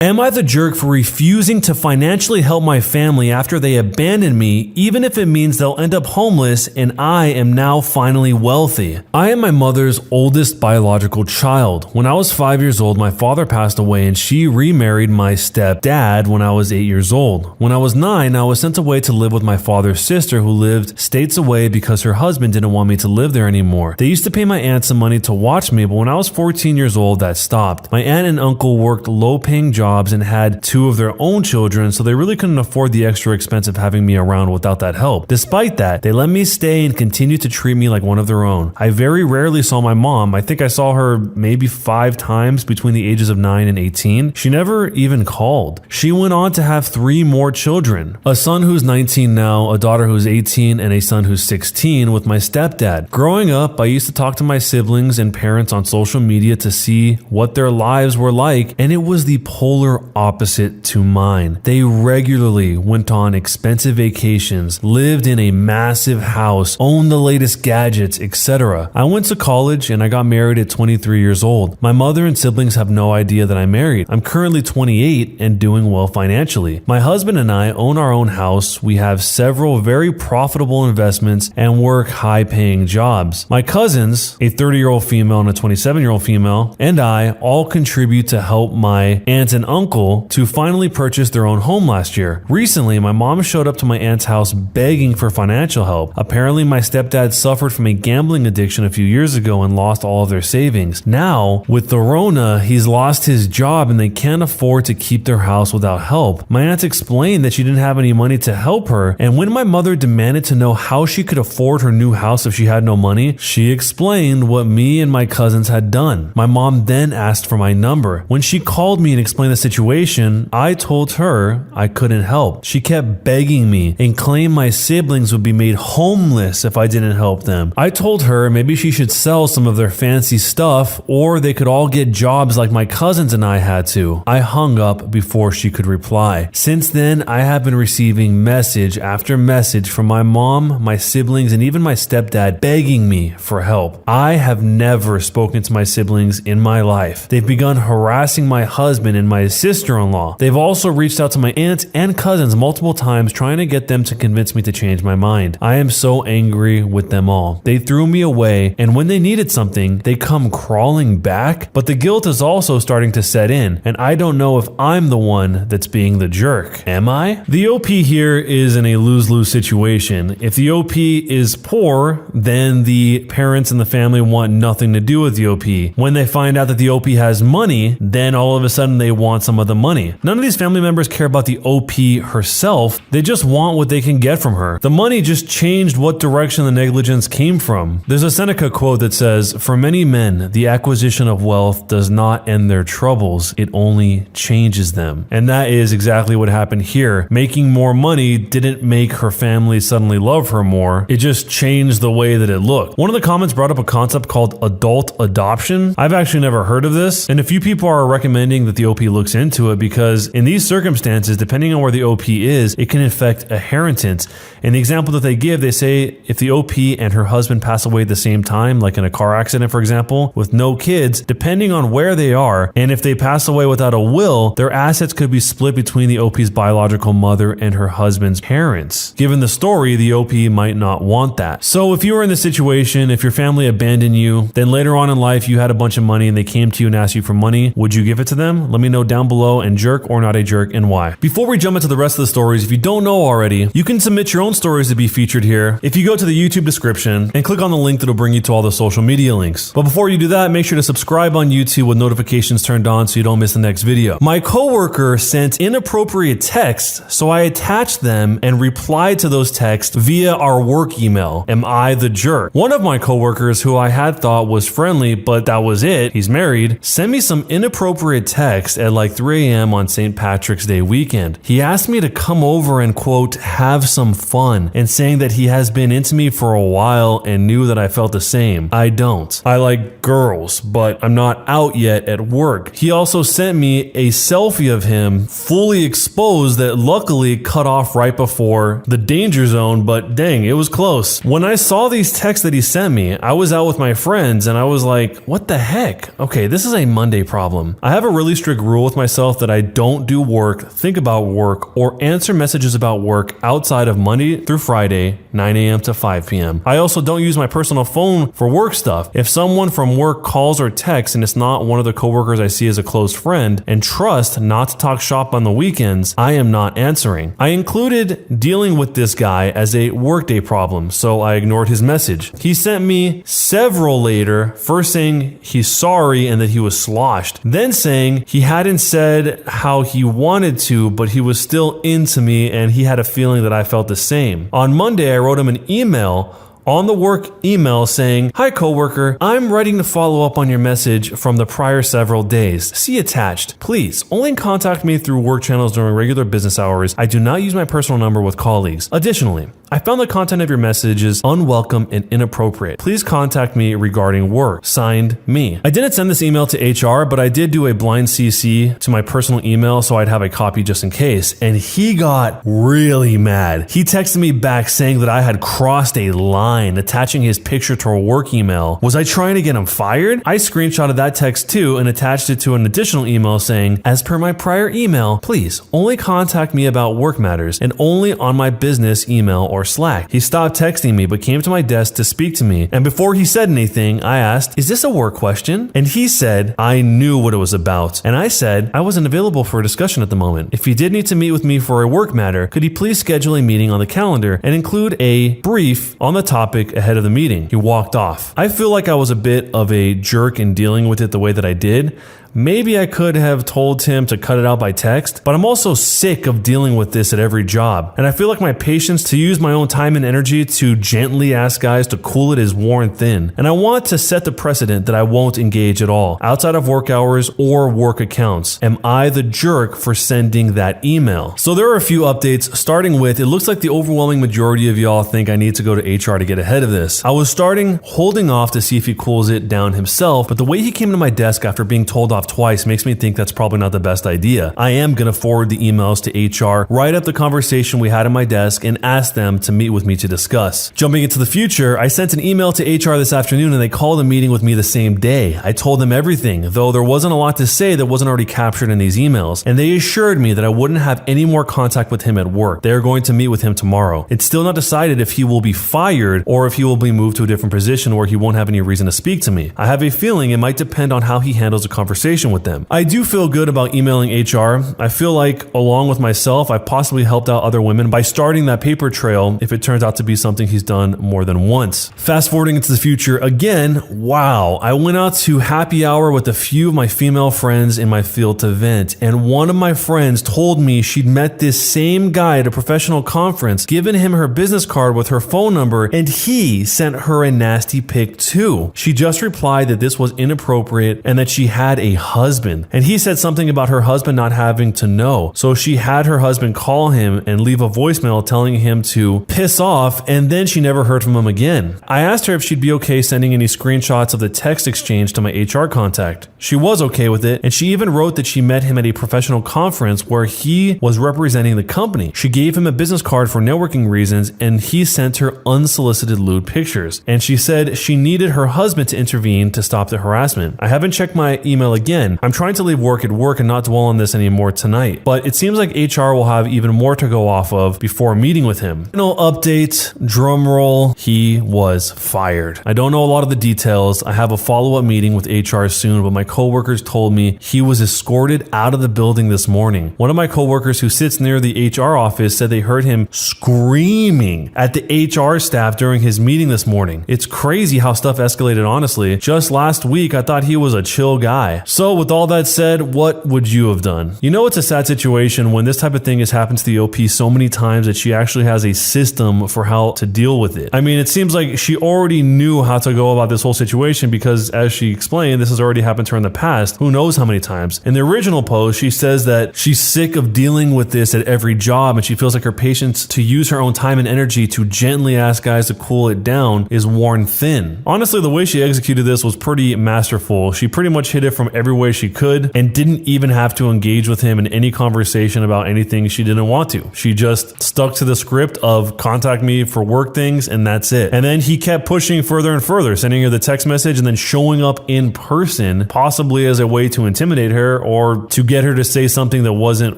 Am I the jerk for refusing to financially help my family after they abandoned me, even if it means they'll end up homeless and I am now finally wealthy? I am my mother's oldest biological child. When I was 5 years old, my father passed away and she remarried my stepdad when I was 8 years old. When I was 9, I was sent away to live with my father's sister who lived states away because her husband didn't want me to live there anymore. They used to pay my aunt some money to watch me, but when I was 14 years old, that stopped. My aunt and uncle worked low-paying jobs and had 2 of their own children, so they really couldn't afford the extra expense of having me around without that help. Despite that, they let me stay and continued to treat me like one of their own. I very rarely saw my mom. I think I saw her maybe 5 times between the ages of 9 and 18. She never even called. She went on to have 3 more children. A son who's 19 now, a daughter who's 18, and a son who's 16 with my stepdad. Growing up, I used to talk to my siblings and parents on social media to see what their lives were like, and it was the polar opposite to mine. They regularly went on expensive vacations, lived in a massive house, owned the latest gadgets, etc. I went to college and I got married at 23 years old. My mother and siblings have no idea that I'm married. I'm currently 28 and doing well financially. My husband and I own our own house. We have several very profitable investments and work high-paying jobs. My cousins, a 30-year-old female and a 27-year-old female, and I all contribute to help my aunt and uncle to finally purchase their own home last year. Recently, my mom showed up to my aunt's house begging for financial help. Apparently, my stepdad suffered from a gambling addiction a few years ago and lost all of their savings. Now, with the Rona, he's lost his job and they can't afford to keep their house without help. My aunt explained that she didn't have any money to help her, and when my mother demanded to know how she could afford her new house if she had no money, she explained what me and my cousins had done. My mom then asked for my number. When she called me and explained the situation, I told her I couldn't help. She kept begging me and claimed my siblings would be made homeless if I didn't help them. I told her maybe she should sell some of their fancy stuff or they could all get jobs like my cousins and I had to. I hung up before she could reply. Since then, I have been receiving message after message from my mom, my siblings, and even my stepdad begging me for help. I have never spoken to my siblings in my life. They've begun harassing my husband and my sister-in-law. They've also reached out to my aunts and cousins multiple times trying to get them to convince me to change my mind. I am so angry with them all. They threw me away, and when they needed something, they come crawling back, but the guilt is also starting to set in, and I don't know if I'm the one that's being the jerk. Am I? The OP here is in a lose-lose situation. If the OP is poor, then the parents and the family want nothing to do with the OP. When they find out that the OP has money, then all of a sudden they want some of the money. None of these family members care about the OP herself. They just want what they can get from her. The money just changed what direction the negligence came from. There's a Seneca quote that says, "For many men, the acquisition of wealth does not end their troubles, it only changes them." And that is exactly what happened here. Making more money didn't make her family suddenly love her more. It just changed the way that it looked. One of the comments brought up a concept called adult adoption. I've actually never heard of this, and a few people are recommending that the OP looks into it because in these circumstances, depending on where the OP is, it can affect inheritance. In the example that they give, they say if the OP and her husband pass away at the same time, like in a car accident, for example, with no kids, depending on where they are, and if they pass away without a will, their assets could be split between the OP's biological mother and her husband's parents. Given the story, the OP might not want that. So if you were in this situation, if your family abandoned you, then later on in life you had a bunch of money and they came to you and asked you for money, would you give it to them? Let me know down below, and jerk or not a jerk, and why. Before we jump into the rest of the stories, if you don't know already, you can submit your own stories to be featured here if you go to the YouTube description and click on the link that'll bring you to all the social media links. But before you do that, make sure to subscribe on YouTube with notifications turned on so you don't miss the next video. My coworker sent inappropriate texts, so I attached them and replied to those texts via our work email. Am I the jerk? One of my coworkers, who I had thought was friendly, but that was it, he's married, sent me some inappropriate text at like 3 a.m. on St. Patrick's Day weekend. He asked me to come over and quote, have some fun, and saying that he has been into me for a while and knew that I felt the same. I don't. I like girls, but I'm not out yet at work. He also sent me a selfie of him fully exposed that luckily cut off right before the danger zone, but dang, it was close. When I saw these texts that he sent me, I was out with my friends and I was like, what the heck? Okay, this is a Monday problem. I have a really strict rule with myself that I don't do work, think about work, or answer messages about work outside of Monday through Friday, 9 a.m. to 5 p.m. I also don't use my personal phone for work stuff. If someone from work calls or texts and it's not one of the coworkers I see as a close friend and trust not to talk shop on the weekends, I am not answering. I included dealing with this guy as a workday problem, so I ignored his message. He sent me several later, first saying he's sorry and that he was sloshed, then saying he hadn't said how he wanted to, but he was still into me and he had a feeling that I felt the same. On Monday, I wrote him an email on the work email saying, "Hi coworker, I'm writing to follow up on your message from the prior several days. See attached. Please, only contact me through work channels during regular business hours. I do not use my personal number with colleagues. Additionally, I found the content of your messages unwelcome and inappropriate. Please contact me regarding work. Signed, me." I didn't send this email to HR, but I did do a blind CC to my personal email so I'd have a copy just in case. And he got really mad. He texted me back saying that I had crossed a line, attaching his picture to a work email. Was I trying to get him fired? I screenshotted that text too and attached it to an additional email saying, "As per my prior email, please only contact me about work matters and only on my business email or Slack." He stopped texting me but came to my desk to speak to me, and before he said anything, I asked, "Is this a work question?" And he said I knew what it was about, and I said I wasn't available for a discussion at the moment. If he did need to meet with me for a work matter, could he please schedule a meeting on the calendar and include a brief on the topic ahead of the meeting? He walked off. I feel like I was a bit of a jerk in dealing with it the way that I did. Maybe I could have told him to cut it out by text, but I'm also sick of dealing with this at every job. And I feel like my patience to use my own time and energy to gently ask guys to cool it is worn thin. And I want to set the precedent that I won't engage at all, outside of work hours or work accounts. Am I the jerk for sending that email? So there are a few updates, starting with, it looks like the overwhelming majority of y'all think I need to go to HR to get ahead of this. I was holding off to see if he cools it down himself, but the way he came to my desk after being told off twice makes me think that's probably not the best idea. I am going to forward the emails to HR, write up the conversation we had at my desk, and ask them to meet with me to discuss. Jumping into the future, I sent an email to HR this afternoon and they called a meeting with me the same day. I told them everything, though there wasn't a lot to say that wasn't already captured in these emails, and they assured me that I wouldn't have any more contact with him at work. They are going to meet with him tomorrow. It's still not decided if he will be fired or if he will be moved to a different position where he won't have any reason to speak to me. I have a feeling it might depend on how he handles the conversation with them. I do feel good about emailing HR. I feel like, along with myself, I've possibly helped out other women by starting that paper trail if it turns out to be something he's done more than once. Fast forwarding into the future, again, wow, I went out to happy hour with a few of my female friends in my field to vent, and one of my friends told me she'd met this same guy at a professional conference, given him her business card with her phone number, and he sent her a nasty pic too. She just replied that this was inappropriate and that she had a husband. And he said something about her husband not having to know. So she had her husband call him and leave a voicemail telling him to piss off, and then she never heard from him again. I asked her if she'd be okay sending any screenshots of the text exchange to my HR contact. She was okay with it, and she even wrote that she met him at a professional conference where he was representing the company. She gave him a business card for networking reasons, and he sent her unsolicited lewd pictures. And she said she needed her husband to intervene to stop the harassment. I haven't checked my email again. I'm trying to leave work at work and not dwell on this anymore tonight, but it seems like HR will have even more to go off of before meeting with him. No update, drum roll, he was fired. I don't know a lot of the details. I have a follow-up meeting with HR soon, but my coworkers told me he was escorted out of the building this morning. One of my coworkers who sits near the HR office said they heard him screaming at the HR staff during his meeting this morning. It's crazy how stuff escalated, honestly. Just last week, I thought he was a chill guy. So with all that said, what would you have done? You know, it's a sad situation when this type of thing has happened to the OP so many times that she actually has a system for how to deal with it. I mean, it seems like she already knew how to go about this whole situation because, as she explained, this has already happened to her in the past. Who knows how many times? In the original post, she says that she's sick of dealing with this at every job and she feels like her patience to use her own time and energy to gently ask guys to cool it down is worn thin. Honestly, the way she executed this was pretty masterful. She pretty much hit it from every every way she could and didn't even have to engage with him in any conversation about anything she didn't want to. She just stuck to the script of contact me for work things and that's it. And then he kept pushing further and further, sending her the text message and then showing up in person, possibly as a way to intimidate her or to get her to say something that wasn't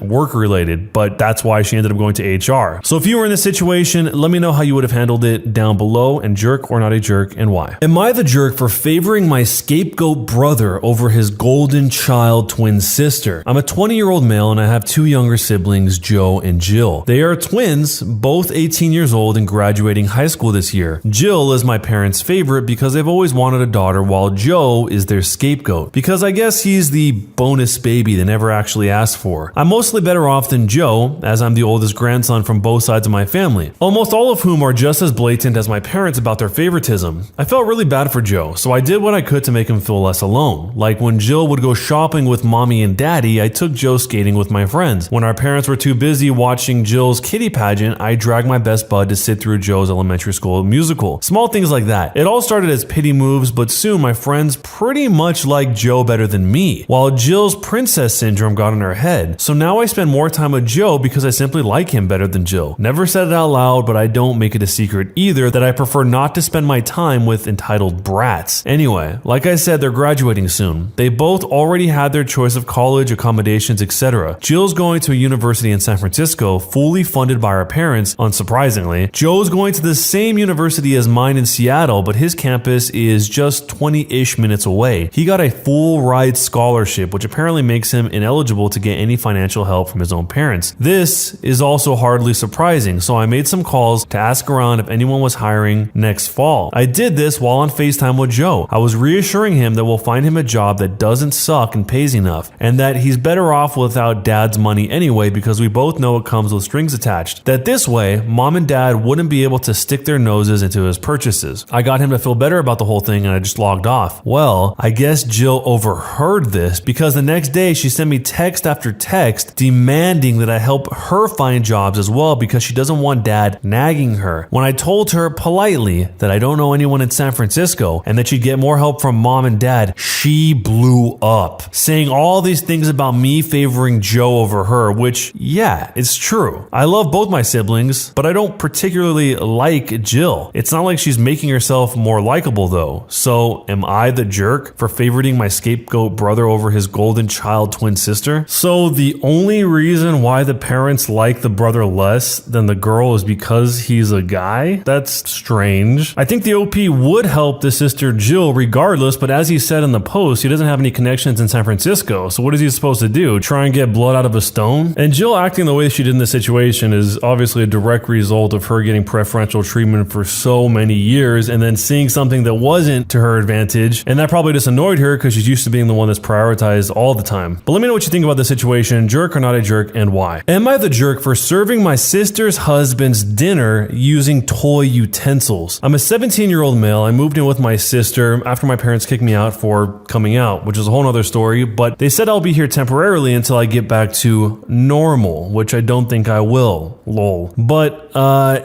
work related. But that's why she ended up going to HR. So if you were in this situation, let me know how you would have handled it down below, and jerk or not a jerk and why. Am I the jerk for favoring my scapegoat brother over his golden child twin sister? I'm a 20-year-old male and I have two younger siblings, Joe and Jill. They are twins, both 18 years old and graduating high school this year. Jill is my parents' favorite because they've always wanted a daughter, while Joe is their scapegoat because I guess he's the bonus baby they never actually asked for. I'm mostly better off than Joe, as I'm the oldest grandson from both sides of my family, almost all of whom are just as blatant as my parents about their favoritism. I felt really bad for Joe, so I did what I could to make him feel less alone. Like when Jill would go shopping with mommy and daddy, I took Joe skating with my friends. When our parents were too busy watching Jill's kitty pageant, I dragged my best bud to sit through Joe's elementary school musical. Small things like that. It all started as pity moves, but soon my friends pretty much liked Joe better than me, while Jill's princess syndrome got in her head. So now I spend more time with Joe because I simply like him better than Jill. Never said it out loud, but I don't make it a secret either that I prefer not to spend my time with entitled brats. Anyway, like I said, they're graduating soon. They both already had their choice of college, accommodations, etc. Jill's going to a university in San Francisco, fully funded by her parents, unsurprisingly. Joe's going to the same university as mine in Seattle, but his campus is just 20-ish minutes away. He got a full ride scholarship, which apparently makes him ineligible to get any financial help from his own parents. This is also hardly surprising, so I made some calls to ask around if anyone was hiring next fall. I did this while on FaceTime with Joe. I was reassuring him that we'll find him a job that doesn't suck and pays enough, and that he's better off without dad's money anyway because we both know it comes with strings attached. That this way, mom and dad wouldn't be able to stick their noses into his purchases. I got him to feel better about the whole thing and I just logged off. Well, I guess Jill overheard this because the next day she sent me text after text demanding that I help her find jobs as well because she doesn't want dad nagging her. When I told her politely that I don't know anyone in San Francisco and that she'd get more help from mom and dad, she blew up, saying all these things about me favoring Joe over her, which, yeah, it's true. I love both my siblings, but I don't particularly like Jill. It's not like she's making herself more likable though. So am I the jerk for favoriting my scapegoat brother over his golden child twin sister? So the only reason why the parents like the brother less than the girl is because he's a guy? That's strange. I think the OP would help the sister Jill regardless, but as he said in the post, he doesn't have any connections in San Francisco, so what is he supposed to do? Try and get blood out of a stone? And Jill acting the way she did in this situation is obviously a direct result of her getting preferential treatment for so many years and then seeing something that wasn't to her advantage, and that probably just annoyed her because she's used to being the one that's prioritized all the time. But let me know what you think about this situation, jerk or not a jerk, and why. Am I the jerk for serving my sister's husband's dinner using toy utensils? I'm a 17-year-old male. I moved in with my sister after my parents kicked me out for coming out, which is a whole nother story, but they said I'll be here temporarily until I get back to normal, which I don't think I will. Lol. But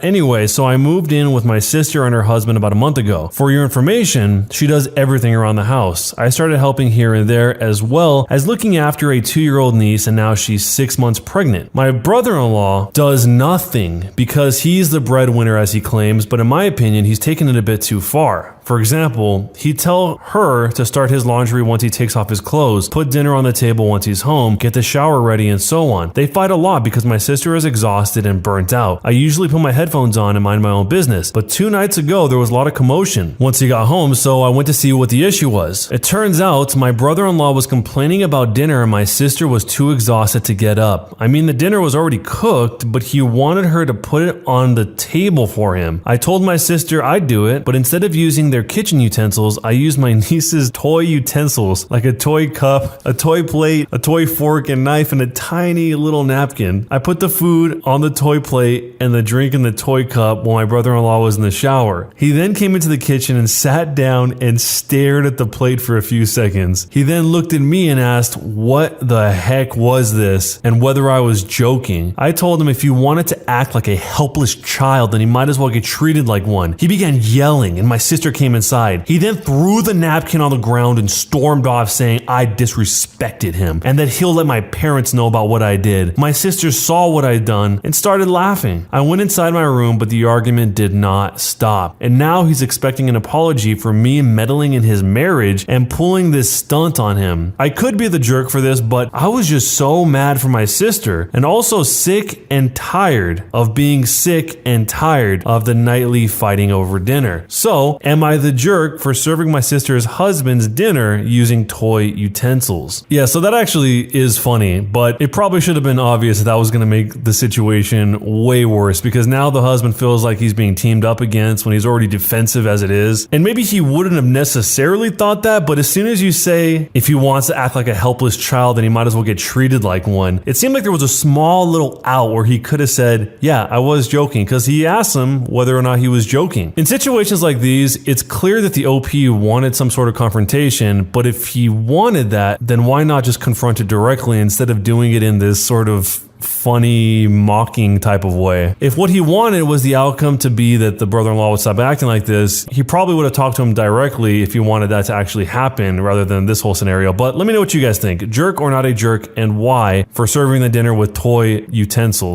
anyway, so I moved in with my sister and her husband about a month ago. For your information, she does everything around the house. I started helping here and there as well as looking after a 2-year-old niece, and now she's 6 months pregnant. My brother-in-law does nothing because he's the breadwinner as he claims, but in my opinion, he's taken it a bit too far. For example, he'd tell her to start his laundry once he takes off his clothes, put dinner on the table once he's home, get the shower ready, and so on. They fight a lot because my sister is exhausted and burnt out. I usually put my headphones on and mind my own business, but 2 nights ago there was a lot of commotion once he got home, so I went to see what the issue was. It turns out my brother-in-law was complaining about dinner and my sister was too exhausted to get up. I mean, the dinner was already cooked, but he wanted her to put it on the table for him. I told my sister I'd do it, but instead of using their kitchen utensils, I used my niece's toy utensils, like a toy cup, a toy plate, a toy fork and knife, and a tiny little napkin. I put the food on the toy plate and the drink in the toy cup while my brother-in-law was in the shower. He then came into the kitchen and sat down and stared at the plate for a few seconds. He then looked at me and asked what the heck was this and whether I was joking. I told him if you wanted to act like a helpless child, then he might as well get treated like one. He began yelling and my sister came came inside. He then threw the napkin on the ground and stormed off, saying I disrespected him and that he'll let my parents know about what I did. My sister saw what I'd done and started laughing. I went inside my room, but the argument did not stop. And now he's expecting an apology for me meddling in his marriage and pulling this stunt on him. I could be the jerk for this, but I was just so mad for my sister and also sick and tired of being sick and tired of the nightly fighting over dinner. So, am I the jerk for serving my sister's husband's dinner using toy utensils? Yeah, so that actually is funny, but it probably should have been obvious that was going to make the situation way worse, because now the husband feels like he's being teamed up against when he's already defensive as it is. And maybe he wouldn't have necessarily thought that, but as soon as you say if he wants to act like a helpless child, then he might as well get treated like one. It seemed like there was a small little out where he could have said, yeah, I was joking, because he asked him whether or not he was joking. In situations like these, it's clear that the OP wanted some sort of confrontation, but if he wanted that, then why not just confront it directly instead of doing it in this sort of funny, mocking type of way? If what he wanted was the outcome to be that the brother-in-law would stop acting like this, he probably would have talked to him directly if he wanted that to actually happen rather than this whole scenario. But let me know what you guys think. Jerk or not a jerk, and why for serving the dinner with toy utensils?